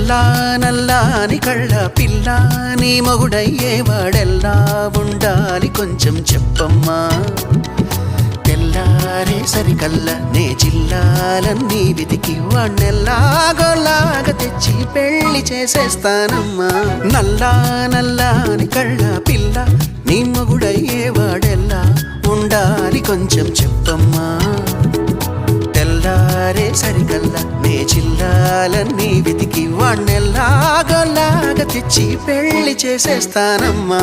నల్లా నల్లాని కళ్ళ పిల్ల నీ మొగుడయ్యేవాడెల్లా ఉండాలి కొంచెం చెప్పమ్మా తెల్లారే సరికల్లా నే జిల్లాలన్నీ వెతికి వాణ్ణెల్లాగోలాగా తెచ్చి పెళ్లి చేసేస్తానమ్మా నల్లా నల్లాని కళ్ళ పిల్ల నీ మొగుడయ్యేవాడెల్లా ఉండాలి కొంచెం చెప్పమ్మా తెల్లారే సరికల్లా నే జిల్లాలన్నీ వెతికి వాణ్ణెల్లాగోలాగా తెచ్చి పెళ్లి చేసేస్తానమ్మా